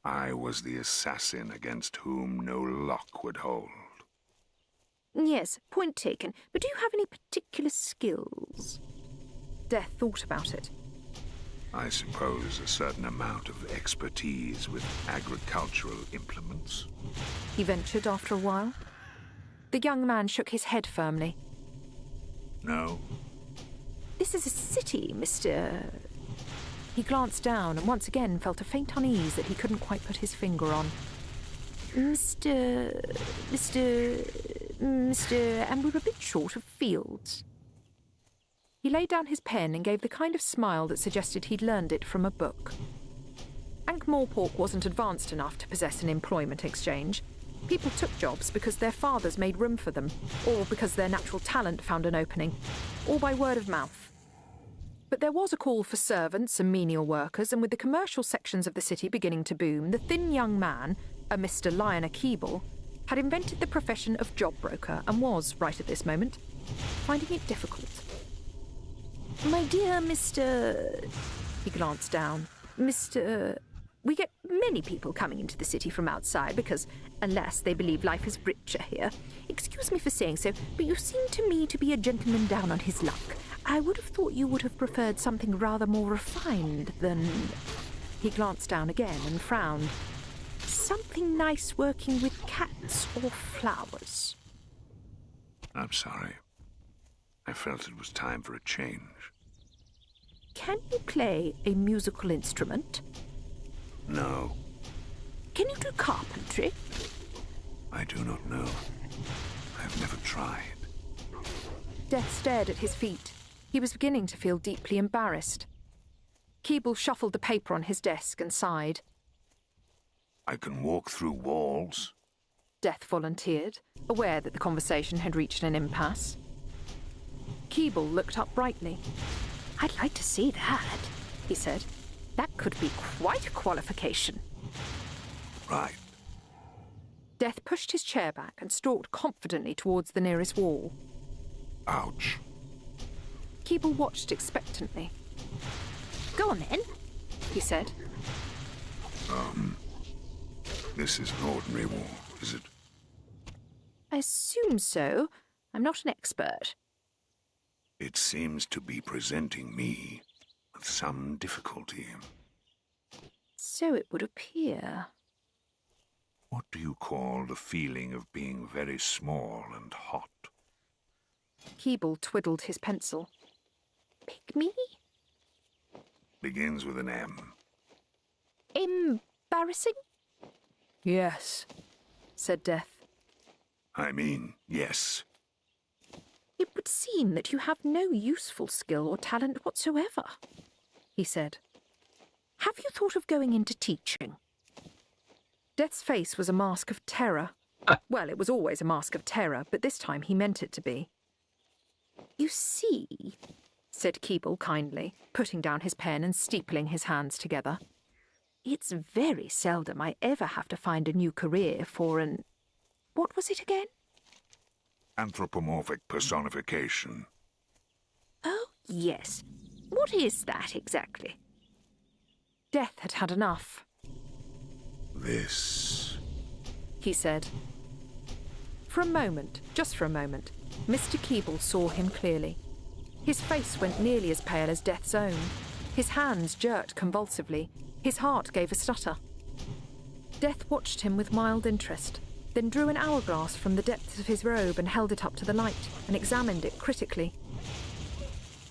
I was the assassin against whom no luck would hold. "Yes, point taken. But do you have any particular skills?" Death thought about it. I suppose a certain amount of expertise with agricultural implements. He ventured after a while. The young man shook his head firmly. No? "This is a city, Mr..." He glanced down and once again felt a faint unease that he couldn't quite put his finger on. Mr... and we're a bit short of fields." He laid down his pen and gave the kind of smile that suggested he'd learned it from a book. Ankh-Morpork wasn't advanced enough to possess an employment exchange. People took jobs because their fathers made room for them, or because their natural talent found an opening, or by word of mouth. But there was a call for servants and menial workers, and with the commercial sections of the city beginning to boom, the thin young man, a Mr. Lionel Keeble, had invented the profession of job broker and was, right at this moment, finding it difficult. "My dear Mr..." He glanced down. "Mr... We get many people coming into the city from outside because, alas, they believe life is richer here. Excuse me for saying so, but you seem to me to be a gentleman down on his luck. I would have thought you would have preferred something rather more refined than..." He glanced down again and frowned, something nice working with cats or flowers? I'm sorry. I felt it was time for a change. Can you play a musical instrument? No, Can you do carpentry? I do not know. I've never tried. Death stared at his feet. He was beginning to feel deeply embarrassed. Keeble shuffled the paper on his desk and sighed. I can walk through walls. Death volunteered, aware that the conversation had reached an impasse. Keeble looked up brightly. I'd like to see that, he said. That could be quite a qualification. Right. Death pushed his chair back and stalked confidently towards the nearest wall. Ouch. Keeble watched expectantly. Go on then, he said. This is an ordinary wall, is it? I assume so. I'm not an expert. It seems to be presenting me with some difficulty. So it would appear. What do you call the feeling of being very small and hot? Keeble twiddled his pencil. Pygmy? Begins with an M. Embarrassing? Yes. Said Death. I mean, yes. It would seem that you have no useful skill or talent whatsoever, he said. Have you thought of going into teaching? Death's face was a mask of terror. Well, it was always a mask of terror, but this time he meant it to be. You see, said Keeble kindly, putting down his pen and steepling his hands together. It's very seldom I ever have to find a new career for an... What was it again? Anthropomorphic personification. Oh, yes. What is that exactly? Death had had enough. This. He said. For a moment, just for a moment, Mr. Keeble saw him clearly. His face went nearly as pale as Death's own. His hands jerked convulsively. His heart gave a stutter. Death watched him with mild interest, then drew an hourglass from the depths of his robe and held it up to the light and examined it critically.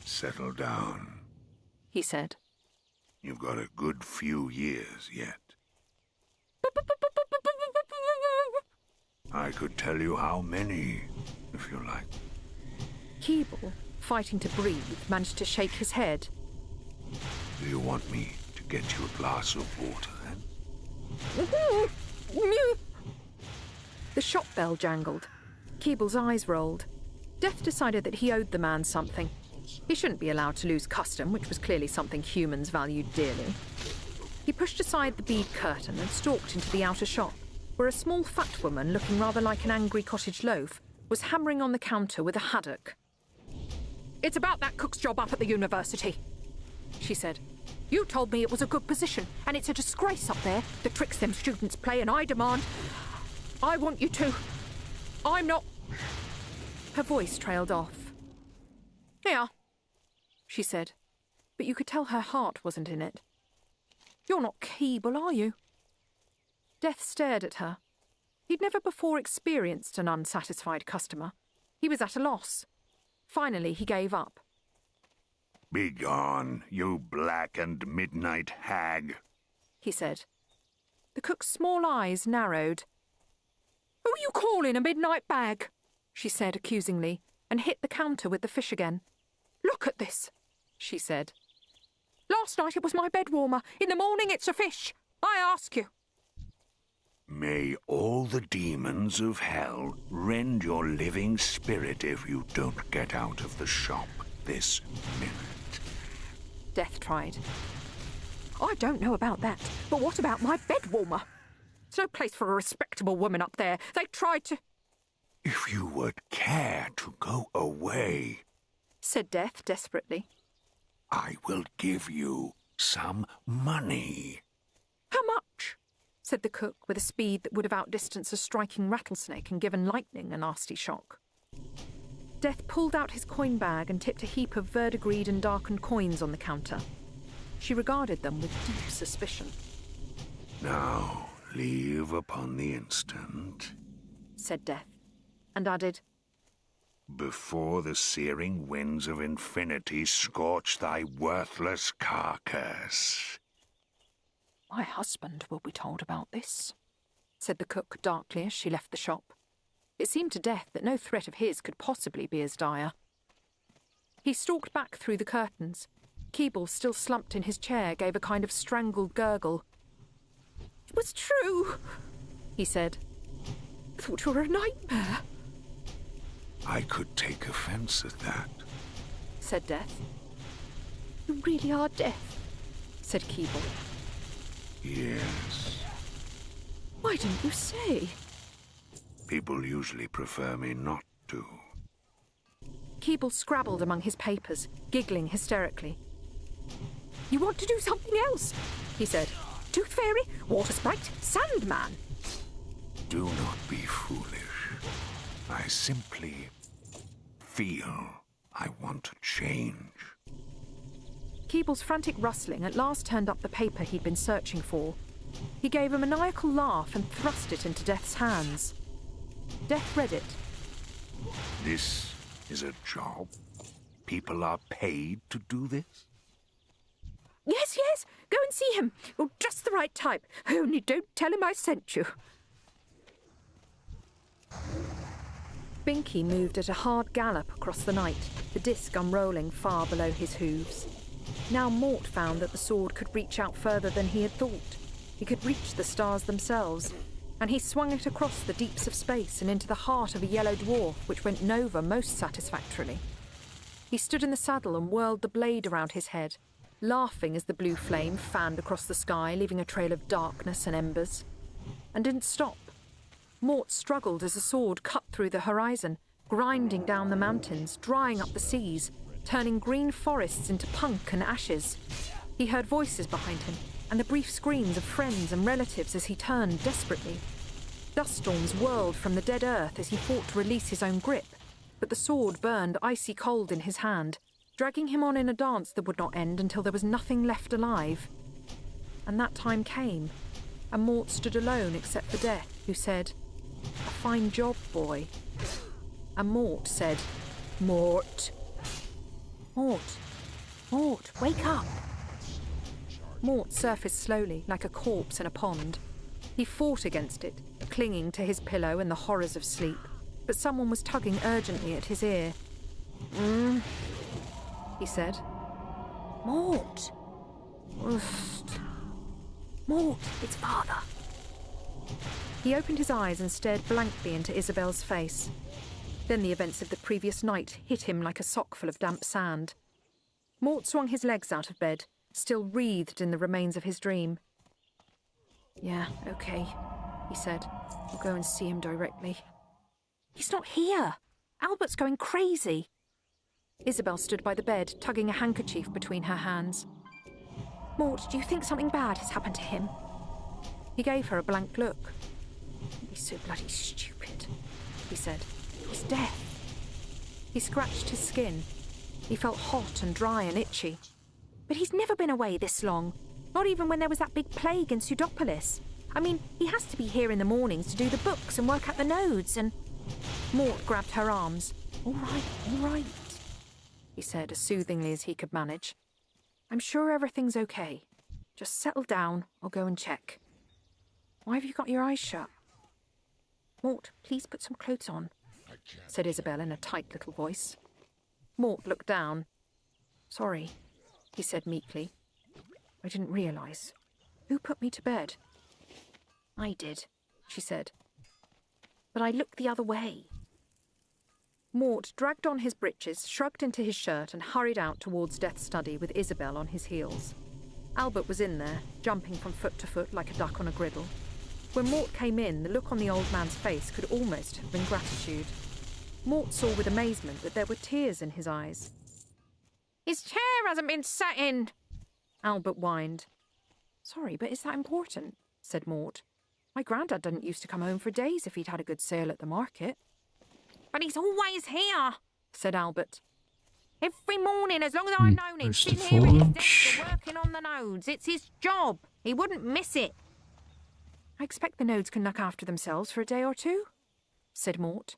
Settle down, he said. You've got a good few years yet. I could tell you how many, if you like. Keeble, fighting to breathe, managed to shake his head. Do you want me to get you a glass of water, then? The shop bell jangled. Keeble's eyes rolled. Death decided that he owed the man something. He shouldn't be allowed to lose custom, which was clearly something humans valued dearly. He pushed aside the bead curtain and stalked into the outer shop, where a small fat woman, looking rather like an angry cottage loaf, was hammering on the counter with a haddock. It's about that cook's job up at the university, she said. You told me it was a good position, and it's a disgrace up there, the tricks them students play, and I demand... I want you to... I'm not... Her voice trailed off. Here. She said, but you could tell her heart wasn't in it. You're not Keeble, are you? Death stared at her. He'd never before experienced an unsatisfied customer. He was at a loss. Finally, he gave up. Begone, you black and midnight hag, he said. The cook's small eyes narrowed. Who are you calling a midnight bag? She said accusingly, and hit the counter with the fish again. Look at this, she said. Last night it was my bed warmer. In the morning it's a fish. I ask you. May all the demons of hell rend your living spirit if you don't get out of the shop this minute. Death tried. I don't know about that, but what about my bed warmer? There's no place for a respectable woman up there. They tried to... If you would care to go away, said Death desperately. I will give you some money. How much? Said the cook with a speed that would have outdistanced a striking rattlesnake and given lightning a nasty shock. Death pulled out his coin bag and tipped a heap of verdigreed and darkened coins on the counter. She regarded them with deep suspicion. Now, Leave upon the instant, said Death, and added, before the searing winds of infinity scorch thy worthless carcass. My husband will be told about this, said the cook darkly as she left the shop. It seemed to Death that no threat of his could possibly be as dire. He stalked back through the curtains. Keeble, still slumped in his chair, gave a kind of strangled gurgle. It was true, he said. I thought you were a nightmare. I could take offense at that, said Death. You really are Death, said Keeble. Yes. Why didn't you say? People usually prefer me not to. Keeble scrabbled among his papers, giggling hysterically. You want to do something else, he said. Tooth Fairy, Water Sprite, Sandman. Do not be foolish. I simply feel I want to change. Keeble's frantic rustling at last turned up the paper he'd been searching for. He gave a maniacal laugh and thrust it into Death's hands. Death read it. This is a job? People are paid to do this? Yes, yes, go and see him. You're just the right type. Only don't tell him I sent you. Binky moved at a hard gallop across the night, the disc unrolling far below his hooves. Now Mort found that the sword could reach out further than he had thought. He could reach the stars themselves, and he swung it across the deeps of space and into the heart of a yellow dwarf which went nova most satisfactorily. He stood in the saddle and whirled the blade around his head, laughing as the blue flame fanned across the sky, leaving a trail of darkness and embers, and didn't stop. Mort struggled as the sword cut through the horizon, grinding down the mountains, drying up the seas, turning green forests into punk and ashes. He heard voices behind him, and the brief screams of friends and relatives as he turned desperately. Dust storms whirled from the dead earth as he fought to release his own grip, but the sword burned icy cold in his hand, dragging him on in a dance that would not end until there was nothing left alive. And that time came, and Mort stood alone except for Death, who said, "A fine job, boy." And Mort said, "Mort. Mort. Mort, wake up." Mort surfaced slowly, like a corpse in a pond. He fought against it, clinging to his pillow and the horrors of sleep, but someone was tugging urgently at his ear. He said. Mort. Mort, it's father. He opened his eyes and stared blankly into Isabel's face. Then the events of the previous night hit him like a sock full of damp sand. Mort swung his legs out of bed, still wreathed in the remains of his dream. Yeah, okay, he said. I'll go and see him directly. He's not here. Albert's going crazy. Isabel stood by the bed, tugging a handkerchief between her hands. Mort, do you think something bad has happened to him? He gave her a blank look. Don't be so bloody stupid, he said. It's Death. He scratched his skin. He felt hot and dry and itchy. But he's never been away this long. Not even when there was that big plague in Pseudopolis. I mean, he has to be here in the mornings to do the books and work out the nodes and... Mort grabbed her arms. All right, he said as soothingly as he could manage. I'm sure everything's okay. Just settle down. I'll go and check. Why have you got your eyes shut? Mort, please put some clothes on, said Isabel in a tight little voice. Mort looked down. Sorry, he said meekly. I didn't realise. Who put me to bed? I did, she said. But I looked the other way. Mort dragged on his breeches, shrugged into his shirt and hurried out towards Death's study with Isabel on his heels. Albert was in there, jumping from foot to foot like a duck on a griddle. When Mort came in, the look on the old man's face could almost have been gratitude. Mort saw with amazement that there were tears in his eyes. His chair hasn't been sat in, Albert whined. Sorry, but is that important? Said Mort. My grandad didn't used to come home for days if he'd had a good sale at the market. but he's always here, said Albert. Every morning, as long as I've known him, Where's sitting the here at his forge? desk working on the nodes. It's his job. He wouldn't miss it. I expect the nodes can look after themselves for a day or two, said Mort.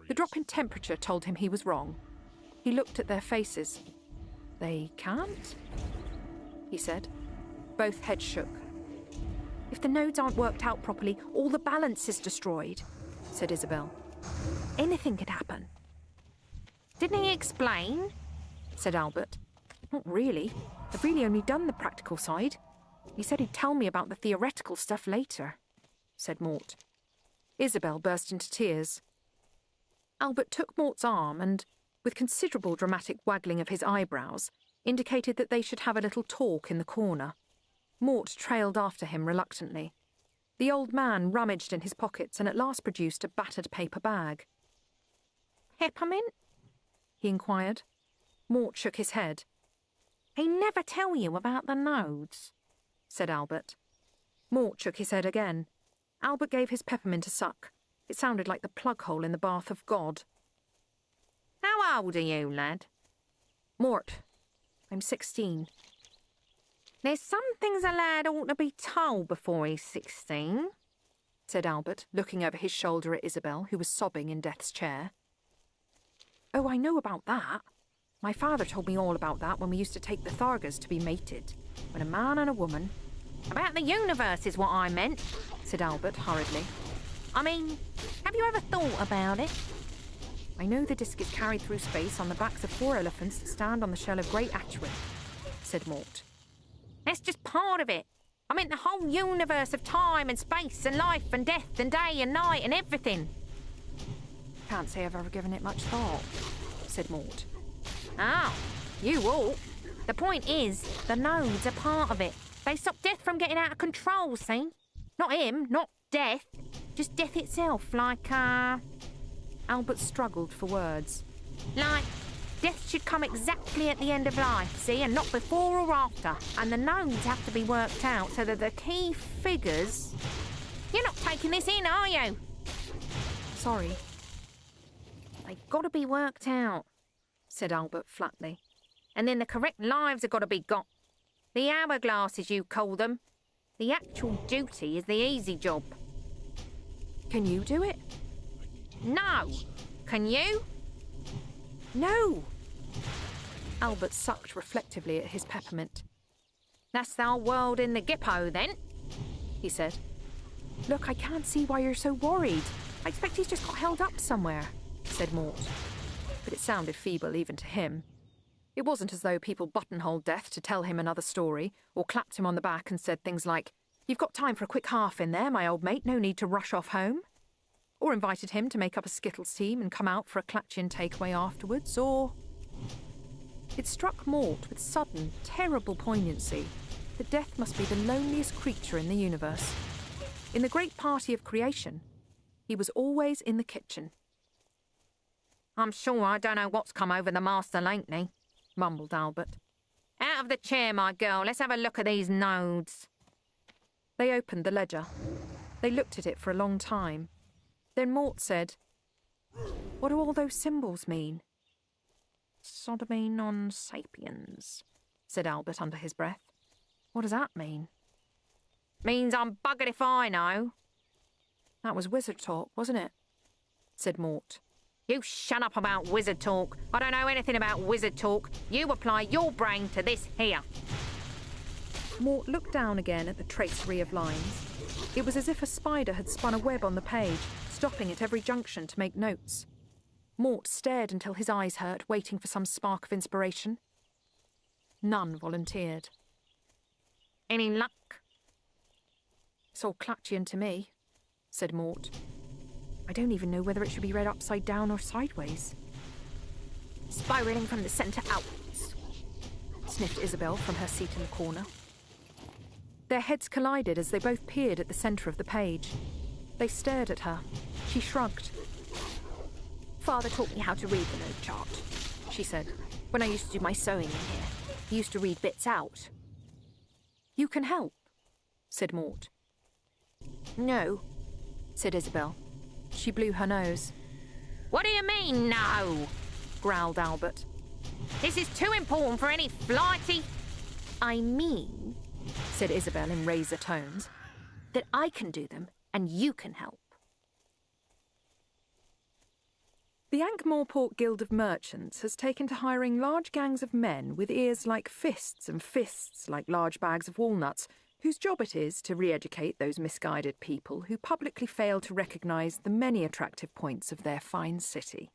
The drop in temperature told him he was wrong. He looked at their faces. They can't? He said. Both heads shook. If the nodes aren't worked out properly, all the balance is destroyed, said Isabel. Anything could happen. Didn't he explain? Said Albert. Not really. I've really only done the practical side. He said he'd tell me about the theoretical stuff later, said Mort. Isabel burst into tears. Albert took Mort's arm and, with considerable dramatic waggling of his eyebrows, indicated that they should have a little talk in the corner. Mort trailed after him reluctantly. The old man rummaged in his pockets and at last produced a battered paper bag. Peppermint? He inquired. Mort shook his head. He never tell you about the nodes, said Albert. Mort shook his head again. Albert gave his peppermint a suck. It sounded like the plug hole in the bath of God. How old are you, lad? Mort, I'm 16. There's some things a lad ought to be told before he's 16, said Albert, looking over his shoulder at Isabel, who was sobbing in Death's chair. Oh, I know about that. My father told me all about that when we used to take the Thargas to be mated. When a man and a woman... About the universe is what I meant, said Albert hurriedly. I mean, have you ever thought about it? I know the disc is carried through space on the backs of 4 elephants that stand on the shell of Great Atchwin, said Mort. That's just part of it. I meant the whole universe of time and space and life and death and day and night and everything. Can't say I've ever given it much thought, said Mort. Oh, you ought. The point is, the nodes are part of it. They stop death from getting out of control, see? Not him, not death. Just death itself, like, Albert struggled for words. Like, death should come exactly at the end of life, see, and not before or after. And the nodes have to be worked out so that the key figures... You're not taking this in, are you? Sorry. They've got to be worked out, said Albert flatly. And then the correct lives have got to be got. The hourglasses, you call them. The actual duty is the easy job. Can you do it? No. Can you? No. Albert sucked reflectively at his peppermint. That's the whole world in the Gippo, then, he said. Look, I can't see why you're so worried. I expect he's just got held up somewhere, said Mort. But it sounded feeble even to him. It wasn't as though people buttonholed Death to tell him another story, or clapped him on the back and said things like, "You've got time for a quick half in there, my old mate, no need to rush off home." Or invited him to make up a Skittles team and come out for a Clatchian takeaway afterwards, or... It struck Mort with sudden, terrible poignancy that Death must be the loneliest creature in the universe. In the great party of creation, he was always in the kitchen. I'm sure I don't know what's come over the master lately, mumbled Albert. Out of the chair, my girl. Let's have a look at these nodes. They opened the ledger. They looked at it for a long time. Then Mort said, "What do all those symbols mean?" Sodomy non-sapiens, said Albert under his breath. What does that mean? Means I'm buggered if I know. That was wizard talk, wasn't it? Said Mort. You shut up about wizard talk. I don't know anything about wizard talk. You apply your brain to this here. Mort looked down again at the tracery of lines. It was as if a spider had spun a web on the page, stopping at every junction to make notes. Mort stared until his eyes hurt, waiting for some spark of inspiration. None volunteered. Any luck? It's all Clatchian to me, said Mort. I don't even know whether it should be read upside down or sideways. Spiralling from the centre outwards, sniffed Isabel from her seat in the corner. Their heads collided as they both peered at the centre of the page. They stared at her. She shrugged. Father taught me how to read the note chart, she said, when I used to do my sewing in here. He used to read bits out. You can help, said Mort. No, said Isabel. She blew her nose. What do you mean, no? Growled Albert. This is too important for any flighty... I mean, said Isabel in razor tones, that I can do them and you can help. The Ankh-Morpork Guild of Merchants has taken to hiring large gangs of men with ears like fists and fists like large bags of walnuts, whose job it is to re-educate those misguided people who publicly fail to recognise the many attractive points of their fine city.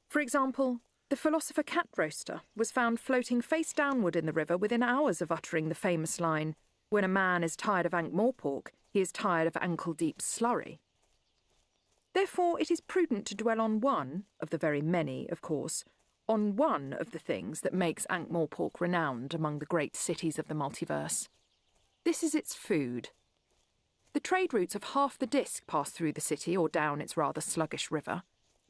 For example, the philosopher Cat Roaster was found floating face downward in the river within hours of uttering the famous line, "When a man is tired of Ankh-Morpork, he is tired of ankle-deep slurry." Therefore, it is prudent to dwell on one, of the very many, of course, on one of the things that makes Ankh-Morpork renowned among the great cities of the multiverse. This is its food. The trade routes of half the disk pass through the city or down its rather sluggish river.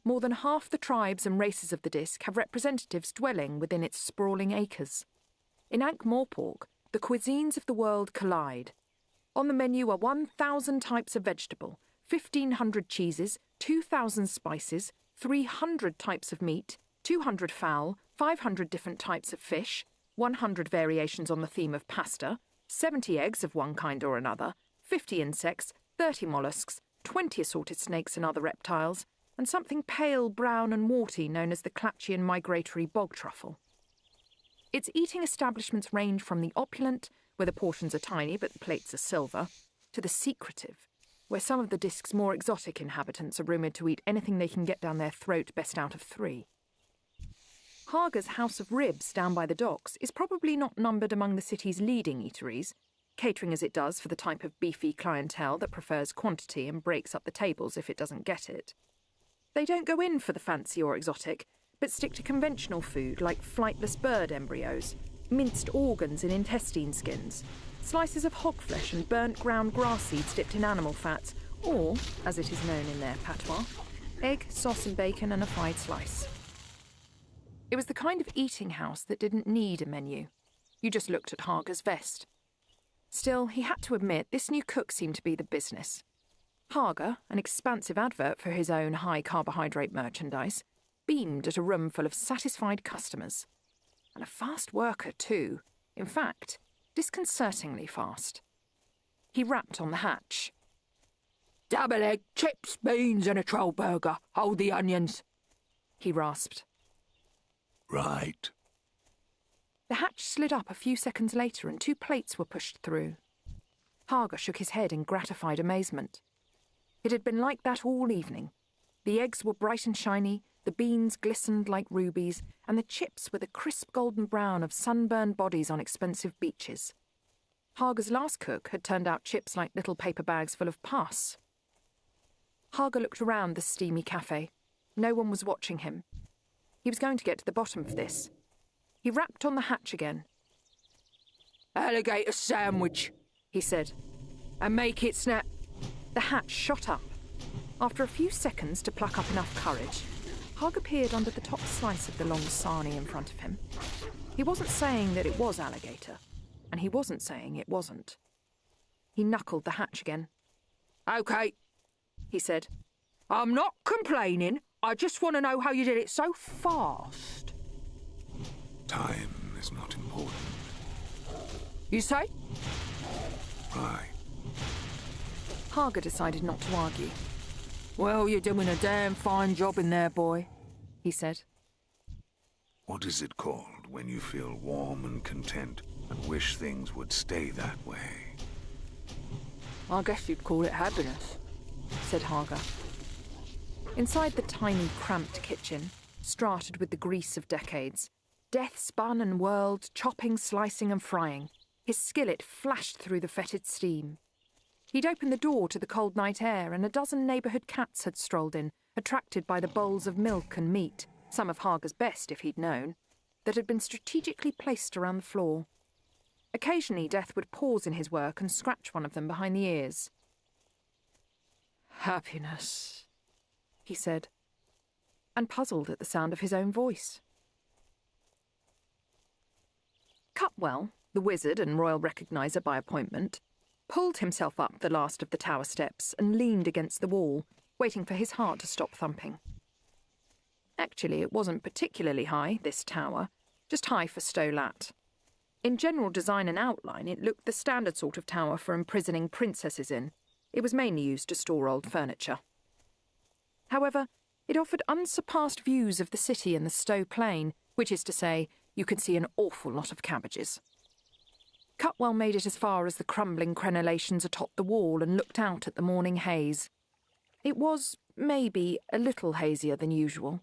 More than half the tribes and races of the disk have representatives dwelling within its sprawling acres. In Ankh-Morpork, the cuisines of the world collide. On the menu are 1,000 types of vegetable, 1,500 cheeses, 2,000 spices, 300 types of meat, 200 fowl, 500 different types of fish, 100 variations on the theme of pasta, 70 eggs of one kind or another, 50 insects, 30 mollusks, 20 assorted snakes and other reptiles, and something pale, brown and warty known as the Clatchian migratory bog truffle. Its eating establishments range from the opulent, where the portions are tiny but the plates are silver, to the secretive, where some of the disk's more exotic inhabitants are rumoured to eat anything they can get down their throat best out of 3. Hager's House of Ribs down by the docks is probably not numbered among the city's leading eateries, catering as it does for the type of beefy clientele that prefers quantity and breaks up the tables if it doesn't get it. They don't go in for the fancy or exotic, but stick to conventional food like flightless bird embryos, minced organs in intestine skins, slices of hog flesh and burnt ground grass seeds dipped in animal fats, or, as it is known in their patois, egg, sauce and bacon and a fried slice. It was the kind of eating house that didn't need a menu. You just looked at Hager's vest. Still, he had to admit this new cook seemed to be the business. Hager, an expansive advert for his own high-carbohydrate merchandise, beamed at a room full of satisfied customers. And a fast worker, too. In fact, disconcertingly fast. He rapped on the hatch. "Double egg, chips, beans and a troll burger. Hold the onions," he rasped. Right. The hatch slid up a few seconds later and 2 plates were pushed through. Hager shook his head in gratified amazement. It had been like that all evening. The eggs were bright and shiny, the beans glistened like rubies, and the chips were the crisp golden brown of sunburned bodies on expensive beaches. Hager's last cook had turned out chips like little paper bags full of pus. Hager looked around the steamy cafe. No one was watching him. He was going to get to the bottom of this. He rapped on the hatch again. "Alligator sandwich," he said, "and make it snap." The hatch shot up. After a few seconds to pluck up enough courage, Hager peered under the top slice of the long sarnie in front of him. He wasn't saying that it was alligator, and he wasn't saying it wasn't. He knuckled the hatch again. "OK," he said. "I'm not complaining. I just want to know how you did it so fast." Time is not important. "You say?" Right. Hager decided not to argue. "Well, you're doing a damn fine job in there, boy," he said. What is it called when you feel warm and content and wish things would stay that way? "I guess you'd call it happiness," said Hager. Inside the tiny, cramped kitchen, strated with the grease of decades, Death spun and whirled, chopping, slicing and frying. His skillet flashed through the fetid steam. He'd opened the door to the cold night air, and a dozen neighbourhood cats had strolled in, attracted by the bowls of milk and meat, some of Hager's best if he'd known, that had been strategically placed around the floor. Occasionally Death would pause in his work and scratch one of them behind the ears. "Happiness," he said, and puzzled at the sound of his own voice. Cutwell, the wizard and royal recogniser by appointment, pulled himself up the last of the tower steps and leaned against the wall, waiting for his heart to stop thumping. Actually, it wasn't particularly high, this tower, just high for Stolat. In general design and outline, it looked the standard sort of tower for imprisoning princesses in. It was mainly used to store old furniture. However, it offered unsurpassed views of the city and the Stowe Plain, which is to say, you could see an awful lot of cabbages. Cutwell made it as far as the crumbling crenellations atop the wall and looked out at the morning haze. It was, maybe, a little hazier than usual.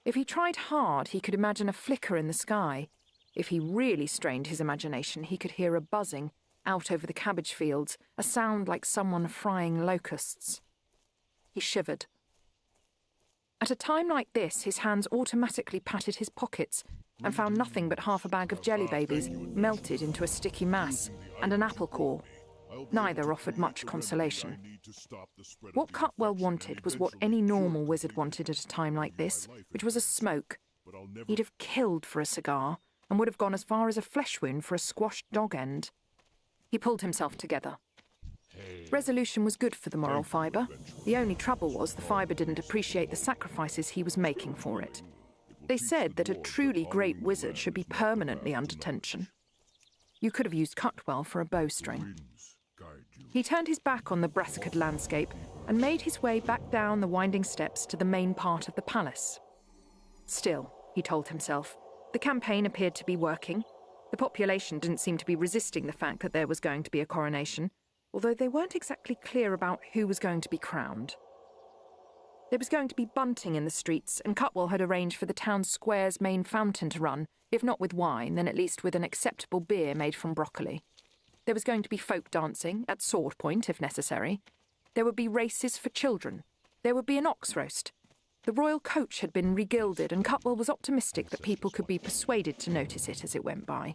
If he tried hard, he could imagine a flicker in the sky. If he really strained his imagination, he could hear a buzzing out over the cabbage fields, a sound like someone frying locusts. He shivered. At a time like this, his hands automatically patted his pockets and found nothing but half a bag of jelly babies melted into a sticky mass and an apple core. Neither offered much consolation. What Cutwell wanted was what any normal wizard wanted at a time like this, which was a smoke. He'd have killed for a cigar and would have gone as far as a flesh wound for a squashed dog end. He pulled himself together. Resolution was good for the moral fibre. The only trouble was the fibre didn't appreciate the sacrifices he was making for it. They said that a truly great wizard should be permanently under tension. You could have used Cutwell for a bowstring. He turned his back on the brassicad landscape and made his way back down the winding steps to the main part of the palace. Still, he told himself, the campaign appeared to be working. The population didn't seem to be resisting the fact that there was going to be a coronation, although they weren't exactly clear about who was going to be crowned. There was going to be bunting in the streets, and Cutwell had arranged for the town square's main fountain to run, if not with wine, then at least with an acceptable beer made from broccoli. There was going to be folk dancing, at sword point if necessary. There would be races for children. There would be an ox roast. The royal coach had been regilded, and Cutwell was optimistic that people could be persuaded to notice it as it went by.